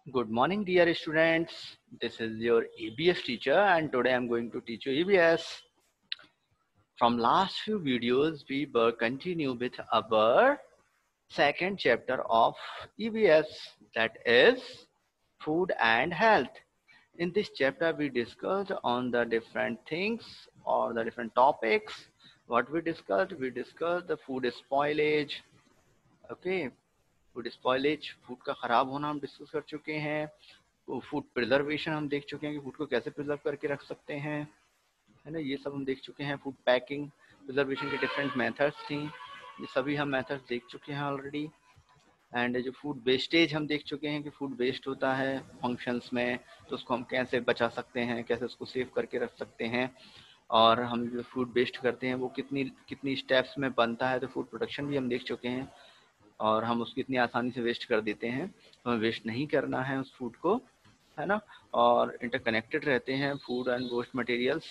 Good morning, dear students. This is your EBS teacher, and today I'm going to teach you EBS. From last few videos, we were continue with our second chapter of EBS, that is food and health. In this chapter, we discussed on the different things or the different topics. What we discussed? We discussed the food spoilage. Okay, food spoilage, food का ख़राब होना हम discuss कर चुके हैं। Food preservation हम देख चुके हैं कि फूड को कैसे प्रिजर्व करके रख सकते हैं, है ना, ये सब हम देख चुके हैं। फूड पैकिंग, प्रिजर्वेशन के डिफरेंट मेथड्स थी, ये सभी हम मेथड्स देख चुके हैं ऑलरेडी। एंड जो फूड वेस्टेज हम देख चुके हैं कि फूड वेस्ट होता है फंक्शंस में, तो उसको हम कैसे बचा सकते हैं, कैसे उसको सेव करके रख सकते हैं। और हम जो फूड वेस्ट करते हैं वो कितनी कितनी स्टेप्स में बनता है, तो फूड प्रोडक्शन भी हम देख चुके हैं। और हम उसको इतनी आसानी से वेस्ट कर देते हैं, तो हमें वेस्ट नहीं करना है उस फूड को, है ना। और इंटरकनेक्टेड रहते हैं फूड एंड वेस्ट मटेरियल्स,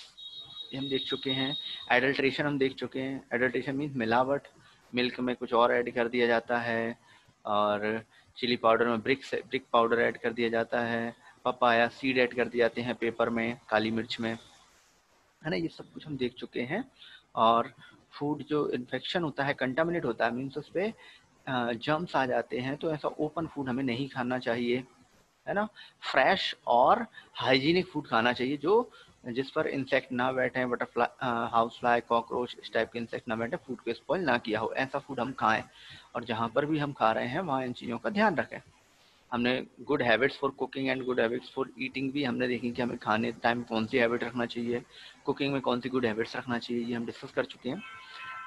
ये हम देख चुके हैं। एडल्ट्रेशन हम देख चुके हैं। एडल्ट्रेशन मीन्स मिलावट, मिल्क में कुछ और ऐड कर दिया जाता है, और चिली पाउडर में ब्रिक पाउडर ऐड कर दिया जाता है, पपाया सीड ऐड कर दिए जाते हैं पेपर में, काली मिर्च में, है ना, ये सब कुछ हम देख चुके हैं। और फूड जो इन्फेक्शन होता है, कंटामिनेट होता है, मीन्स उस पर जर्म्स आ जाते हैं, तो ऐसा ओपन फूड हमें नहीं खाना चाहिए, है ना। फ्रेश और हाइजीनिक फूड खाना चाहिए, जो जिस पर इंसेक्ट ना बैठे, बटरफ्लाई, हाउस फ्लाई, कॉकरोच, इस टाइप के इंसेक्ट ना बैठे, फूड को स्पॉइल ना किया हो, ऐसा फूड हम खाएं। और जहाँ पर भी हम खा रहे हैं वहाँ इन चीज़ों का ध्यान रखें। हमने good habits for cooking and good habits for eating भी हमने देखी कि हमें खाने टाइम कौन सी हैबिट रखना चाहिए, कुकिंग में कौन सी गुड हैबिट्स रखना चाहिए, ये हम डिस्कस कर चुके हैं।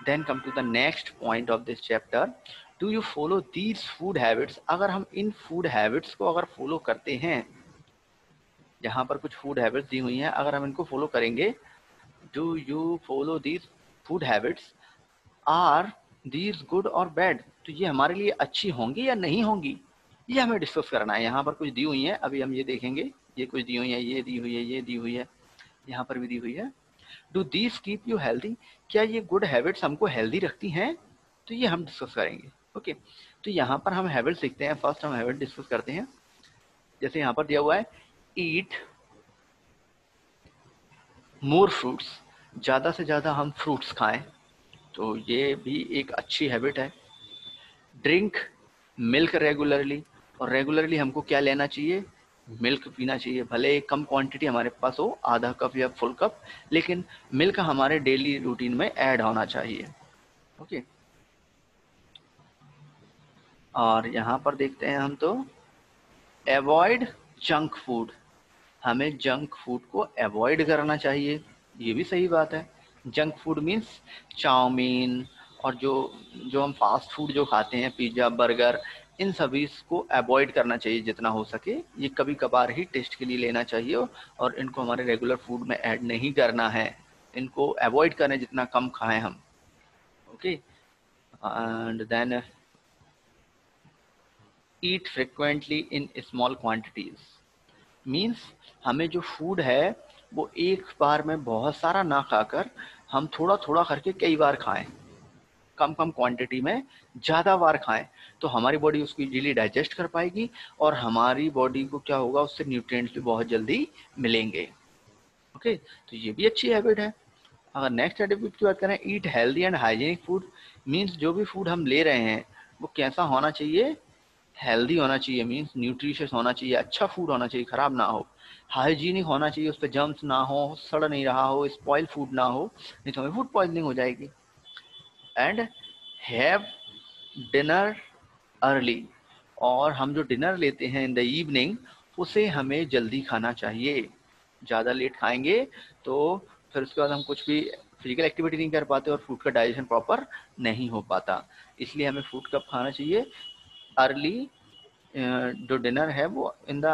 Then come to the next point of this chapter, do you follow these food habits. अगर हम इन फूड हैबिट्स को अगर फॉलो करते हैं, यहाँ पर कुछ फूड हैबिट्स दी हुई हैं, अगर हम इनको फॉलो करेंगे, do you follow these food habits, are these good और बैड, तो ये हमारे लिए अच्छी होंगी या नहीं होंगी, ये हमें डिस्कस करना है। यहाँ पर कुछ दी हुई है, अभी हम ये देखेंगे, ये कुछ दी हुई है, ये दी हुई है, ये दी हुई है, यहाँ पर भी दी हुई है। Do these keep you healthy, क्या ये गुड हैबिट्स हमको हेल्दी रखती हैं, तो ये हम डिस्कस करेंगे। ओके, तो यहाँ पर हम हैबिट सीखते हैं। फर्स्ट हम हैबिट डिस्कस करते हैं। जैसे यहाँ पर दिया हुआ है, ईट मोर फ्रूट्स, ज़्यादा से ज़्यादा हम फ्रूट्स खाएं, तो ये भी एक अच्छी हैबिट है। ड्रिंक मिल्क रेगुलरली, और रेगुलरली हमको क्या लेना चाहिए, मिल्क पीना चाहिए, भले कम क्वांटिटी हमारे पास हो, आधा कप या फुल कप, लेकिन मिल्क हमारे डेली रूटीन में ऐड होना चाहिए। ओके, और यहाँ पर देखते हैं हम, तो अवॉइड जंक फूड, हमें जंक फूड को अवॉइड करना चाहिए, ये भी सही बात है। जंक फूड मीन्स चाउमीन, और जो जो हम फास्ट फूड जो खाते हैं, पिज़्ज़ा, बर्गर, इन सभी को अवॉइड करना चाहिए जितना हो सके। ये कभी कभार ही टेस्ट के लिए लेना चाहिए, और इनको हमारे रेगुलर फूड में ऐड नहीं करना है, इनको अवॉइड करें, जितना कम खाएं हम। Okay, and then eat frequently in small quantities, means हमें जो फूड है वो एक बार में बहुत सारा ना खाकर हम थोड़ा थोड़ा करके कई बार खाएं, कम कम क्वांटिटी में ज़्यादा बार खाएं, तो हमारी बॉडी उसको इजीली डाइजेस्ट कर पाएगी, और हमारी बॉडी को क्या होगा, उससे न्यूट्रिएंट्स भी बहुत जल्दी मिलेंगे। ओके, तो ये भी अच्छी हैबिट है। अगर नेक्स्ट हैबिट की बात करें, eat healthy and hygienic food, means जो भी फूड हम ले रहे हैं वो कैसा होना चाहिए, हेल्दी होना चाहिए, मीन्स न्यूट्रिशियस होना चाहिए, अच्छा फूड होना चाहिए, खराब ना हो। हाइजीनिक होना चाहिए, उस पर जर्म्स ना हो, सड़ नहीं रहा हो, स्पॉइल फूड ना हो, नहीं तो हमें फूड पॉइजनिंग हो जाएगी। एंड हैव डिनर अर्ली, और हम जो डिनर लेते हैं इन द इवनिंग, उसे हमें जल्दी खाना चाहिए। ज़्यादा लेट खाएंगे तो फिर उसके बाद हम कुछ भी फिजिकल एक्टिविटी नहीं कर पाते, और फूड का डाइजेशन प्रॉपर नहीं हो पाता। इसलिए हमें फूड कब खाना चाहिए, अर्ली, जो डिनर है वो इन द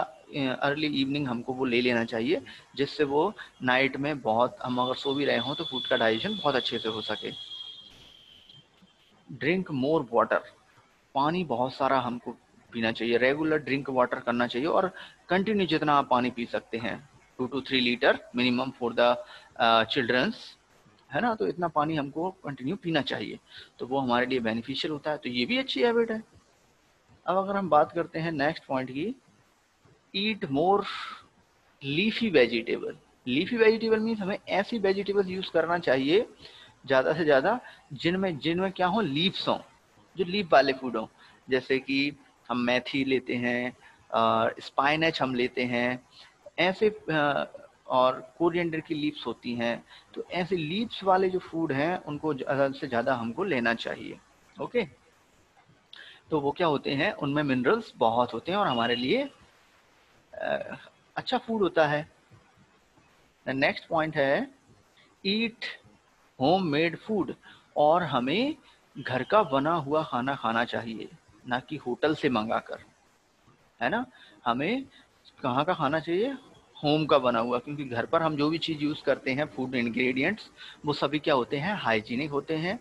अर्ली इवनिंग हमको वो ले लेना चाहिए, जिससे वो नाइट में बहुत, हम अगर सो भी रहे हों तो फूड का डाइजेशन बहुत अच्छे से हो सके। ड्रिंक मोर वाटर, पानी बहुत सारा हमको पीना चाहिए, रेगुलर ड्रिंक वाटर करना चाहिए, और कंटिन्यू जितना आप पानी पी सकते हैं, 2 to 3 litre minimum for the childrens, है ना, तो इतना पानी हमको कंटिन्यू पीना चाहिए, तो वो हमारे लिए बेनिफिशियल होता है, तो ये भी अच्छी हैबिट है। अब अगर हम बात करते हैं नेक्स्ट पॉइंट की, eat more leafy vegetable. Leafy vegetable means हमें ऐसी वेजिटेबल्स यूज करना चाहिए ज़्यादा से ज़्यादा जिनमें जिनमें क्या हो, लीव्स हों, जो लीफ वाले फूड हों। जैसे कि हम मेथी लेते हैं, स्पाइनच हम लेते हैं, ऐसे और कोरिएंडर की लीव्स होती हैं। तो ऐसे लीव्स वाले जो फूड हैं उनको ज़्यादा से ज़्यादा हमको लेना चाहिए। ओके, तो वो क्या होते हैं, उनमें मिनरल्स बहुत होते हैं और हमारे लिए अच्छा फूड होता है। नेक्स्ट पॉइंट है ईट होम मेड फूड, और हमें घर का बना हुआ खाना खाना चाहिए, ना कि होटल से मंगाकर, है ना। हमें कहाँ का खाना चाहिए, होम का बना हुआ, क्योंकि घर पर हम जो भी चीज़ यूज़ करते हैं, फूड इंग्रेडिएंट्स, वो सभी क्या होते हैं, हाइजीनिक होते हैं।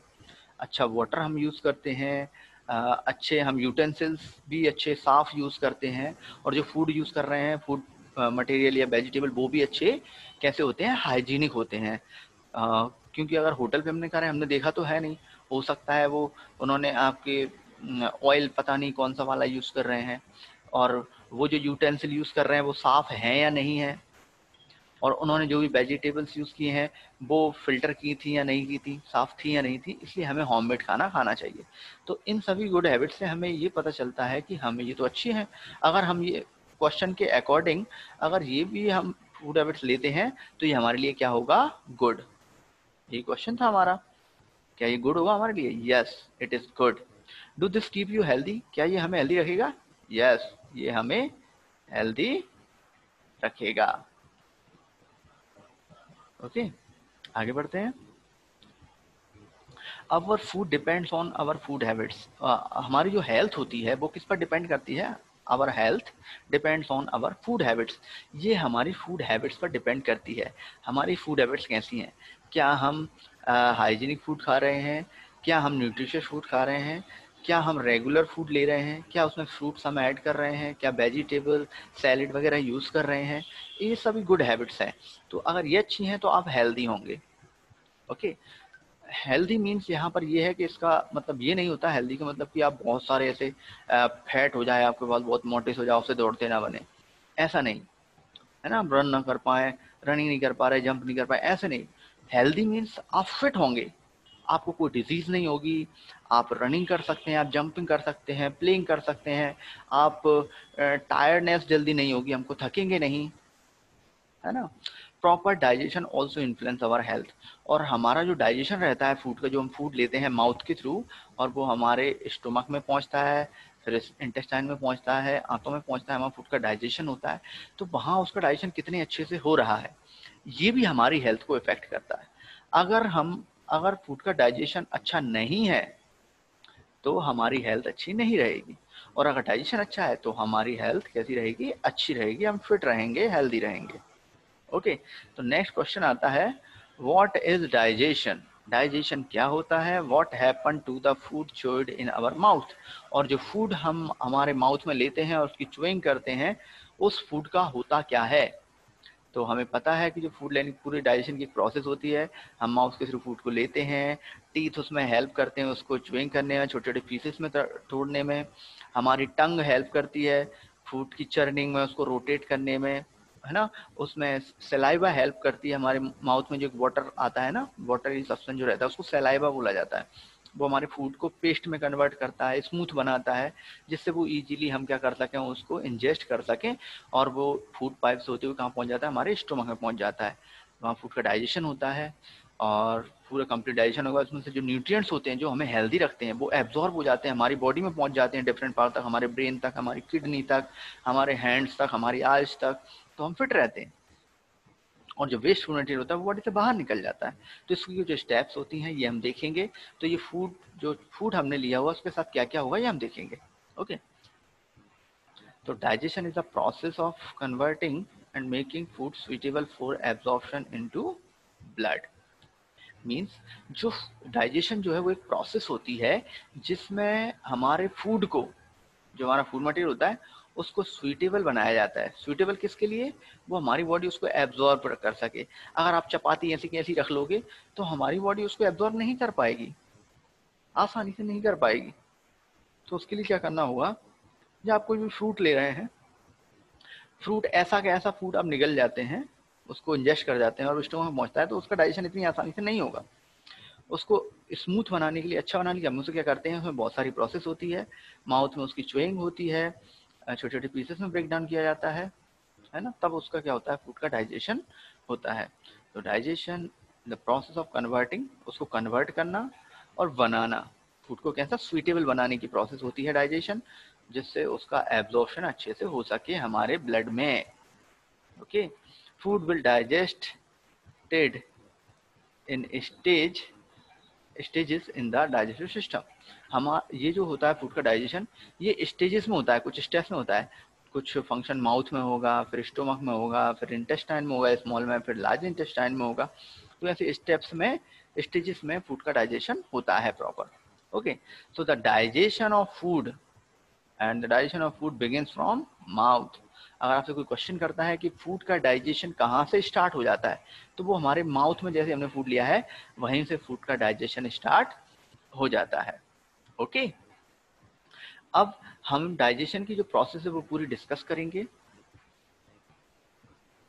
अच्छा वाटर हम यूज़ करते हैं, अच्छे हम यूटेंसिल्स भी अच्छे साफ़ यूज़ करते हैं, और जो फूड यूज़ कर रहे हैं, फूड मटेरियल या वेजिटेबल, वो भी अच्छे कैसे होते हैं, हाइजीनिक होते हैं। क्योंकि अगर होटल पे हमने कहा, हमने देखा तो है नहीं, हो सकता है वो उन्होंने आपके ऑयल पता नहीं कौन सा वाला यूज़ कर रहे हैं, और वो जो यूटेंसिल यूज़ कर रहे हैं वो साफ़ हैं या नहीं है, और उन्होंने जो भी वेजिटेबल्स यूज़ किए हैं वो फ़िल्टर की थी या नहीं की थी, साफ़ थी या नहीं थी। इसलिए हमें होममेड खाना खाना चाहिए। तो इन सभी गुड हैबिट से हमें ये पता चलता है कि हमें ये तो अच्छी हैं। अगर हम ये क्वेश्चन के अकॉर्डिंग अगर ये भी हम फूड हैबिट्स लेते हैं तो ये हमारे लिए क्या होगा, गुड। ये क्वेश्चन था हमारा, क्या ये गुड होगा हमारे लिए? Yes, it is good. Do this keep you healthy? क्या ये हमें हेल्दी रखेगा? यस, ये हमें हेल्दी रखेगा। ओके, आगे बढ़ते हैं। Our food depends on our food habits. हमारी जो हेल्थ होती है वो किस पर डिपेंड करती है? Our health depends on our food habits. ये हमारी फूड हैबिट्स पर डिपेंड करती है। हमारी फूड हैबिट्स कैसी हैं? क्या हम हाइजीनिक फूड खा रहे हैं? क्या हम न्यूट्रिशियस फूड खा रहे हैं? क्या हम रेगुलर फूड ले रहे हैं? क्या उसमें फ्रूट्स हम ऐड कर रहे हैं? क्या वेजिटेबल सैलेड वगैरह यूज़ कर रहे हैं? ये सभी गुड हैबिट्स हैं। तो अगर ये अच्छी हैं तो आप हेल्दी होंगे। ओके, हेल्दी मीन्स यहाँ पर ये है कि इसका मतलब ये नहीं होता हेल्दी का मतलब कि आप बहुत सारे ऐसे फैट हो जाए, आपके पास बहुत मोटे हो जाए, उससे दौड़ते ना बने, ऐसा नहीं है ना। आप रन ना कर पाए, रनिंग नहीं कर पा रहे, जंप नहीं कर पाए, ऐसे नहीं। हेल्दी मीन्स आप फिट होंगे, आपको कोई डिजीज नहीं होगी, आप रनिंग कर सकते हैं, आप जंपिंग कर सकते हैं, प्लेइंग कर सकते हैं, आप टायर्डनेस जल्दी नहीं होगी, हमको थकेंगे नहीं, है ना। Proper digestion also influence our health, और हमारा जो डाइजेशन रहता है फूड का, जो हम फूड लेते हैं माउथ के थ्रू, और वो हमारे स्टोमक में पहुंचता है, फिर इंटेस्टाइन में पहुंचता है, आंतों में पहुंचता है, हमारा फूड का डाइजेशन होता है। तो वहाँ उसका डाइजेशन कितने अच्छे से हो रहा है, ये भी हमारी हेल्थ को इफेक्ट करता है। अगर फूड का डाइजेशन अच्छा नहीं है तो हमारी हेल्थ अच्छी नहीं रहेगी, और अगर डाइजेशन अच्छा है तो हमारी हेल्थ कैसी रहेगी, अच्छी रहेगी, हम फिट रहेंगे, हेल्दी रहेंगे। ओके, तो नेक्स्ट क्वेश्चन आता है, व्हाट इज डाइजेशन? डाइजेशन क्या होता है? What happen to the food chewed in our mouth? और जो फूड हम हमारे माउथ में लेते हैं और उसकी च्युइंग करते हैं, उस फूड का होता क्या है? तो हमें पता है कि जो फूड लेने की पूरी डाइजेशन की प्रोसेस होती है, हम माउथ के थ्रू फूड को लेते हैं, टीथ उसमें हेल्प करते हैं उसको च्युइंग करने में, छोटे छोटे पीसेस में तोड़ने में, हमारी टंग हेल्प करती है फूड की चर्निंग में, उसको रोटेट करने में, है ना। उसमें सलाइवा हेल्प करती है, हमारे माउथ में जो वाटर आता है ना, वाटरी सब्सटेंस जो रहता है उसको सलाइवा बोला जाता है। वो हमारे फूड को पेस्ट में कन्वर्ट करता है, स्मूथ बनाता है, जिससे वो इजीली हम क्या कर सकें, उसको इंजेस्ट कर सकें, और वो फूड पाइप से होते हुए कहाँ पहुँच जाता है, हमारे स्टोमक में पहुँच जाता है। वहाँ फूड का डाइजेशन होता है, और पूरा कंप्लीट डाइजेशन होगा, उसमें से जो न्यूट्रिएंट्स होते हैं जो हमें हेल्दी रखते हैं वो एब्जॉर्ब हो जाते हैं, हमारी बॉडी में पहुँच जाते हैं, डिफरेंट पार्ट तक, हमारे ब्रेन तक, हमारी किडनी तक, हमारे हैंड्स तक, हमारी आइज तक, तो हम फिट रहते हैं। और जो वेस्ट फूड मटेरियल होता है वो बॉडी से बाहर निकल जाता है। तो इसकी जो स्टेप्स होती हैं ये हम देखेंगे। तो ये जो फूड हमने लिया हुआ उसके साथ क्या क्या होगा ये हम देखेंगे। ओके, तो digestion is the process of converting and making food suitable for absorption into blood. Means जो डाइजेशन जो है वो एक प्रोसेस होती है जिसमें हमारे फूड को, जो हमारा फूड मटेरियल होता है, उसको सुइटेबल बनाया जाता है। सुइटेबल किसके लिए? वो हमारी बॉडी उसको एब्जॉर्ब कर सके। अगर आप चपाती ऐसी की ऐसी रख लोगे तो हमारी बॉडी उसको एब्जॉर्ब नहीं कर पाएगी, आसानी से नहीं कर पाएगी। तो उसके लिए क्या करना होगा, जब आप कोई भी फ्रूट ले रहे हैं, फ्रूट ऐसा का ऐसा फूड आप निगल जाते हैं, उसको इंजेस्ट कर जाते हैं और स्टोमक में पहुंचता है, तो उसका डाइजेशन इतनी आसानी से नहीं होगा। उसको स्मूथ बनाने के लिए, अच्छा बनाने के लिए हम उसे क्या करते हैं, उसमें बहुत सारी प्रोसेस होती है, माउथ में उसकी च्युइंग होती है, छोटे छोटे पीसेस में ब्रेक डाउन किया जाता है ना, तब उसका क्या होता है, फूड का डाइजेशन होता है। तो digestion, the process of converting, उसको कन्वर्ट करना और बनाना, फूड को कैसा स्वीटेबल बनाने की प्रोसेस होती है डाइजेशन, जिससे उसका एब्जॉर्प्शन अच्छे से हो सके हमारे ब्लड में। Okay, food will digested in stages in the digestive system. हम ये जो होता है फूड का डाइजेशन, ये स्टेजेस में होता है, कुछ स्टेप्स में होता है। कुछ फंक्शन माउथ में होगा, फिर स्टोमक में होगा, फिर इंटेस्टाइन में होगा, स्मॉल में, फिर लार्ज इंटेस्टाइन में होगा। तो ऐसे स्टेप्स में, स्टेजेस में फूड का डाइजेशन होता है proper. Okay, so the digestion of food and the digestion of food begins from mouth. अगर आपसे कोई क्वेश्चन करता है कि फूड का डाइजेशन कहाँ से स्टार्ट हो जाता है, तो वो हमारे माउथ में, जैसे हमने फूड लिया है वहीं से फूड का डाइजेशन स्टार्ट हो जाता है। ओके, अब हम डाइजेशन की जो प्रोसेस है वो पूरी डिस्कस करेंगे,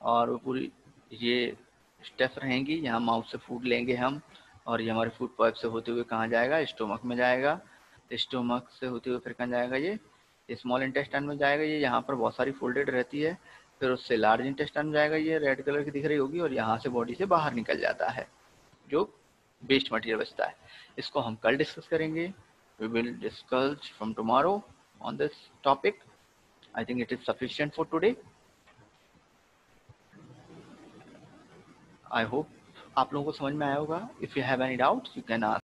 और वो पूरी ये स्टेप्स रहेंगी। यहाँ माउथ से फूड लेंगे हम, और ये हमारे फूड पाइप से होते हुए कहाँ जाएगा, स्टोमक में जाएगा, स्टोमक से होते हुए फिर कहाँ जाएगा, ये स्मॉल इंटेस्टाइन में जाएगा, ये यहाँ पर बहुत सारी फोल्डेड रहती है, फिर उससे लार्ज इंटेस्टाइन में जाएगा, ये रेड कलर की दिख रही होगी, और यहाँ से बॉडी से बाहर निकल जाता है जो वेस्ट मटेरियल बचता है। इसको हम कल डिस्कस करेंगे। We will discuss from tomorrow on this topic. I think it is sufficient for today. I hope आप लोगों को समझ में आया होगा। If you have any doubt you can ask.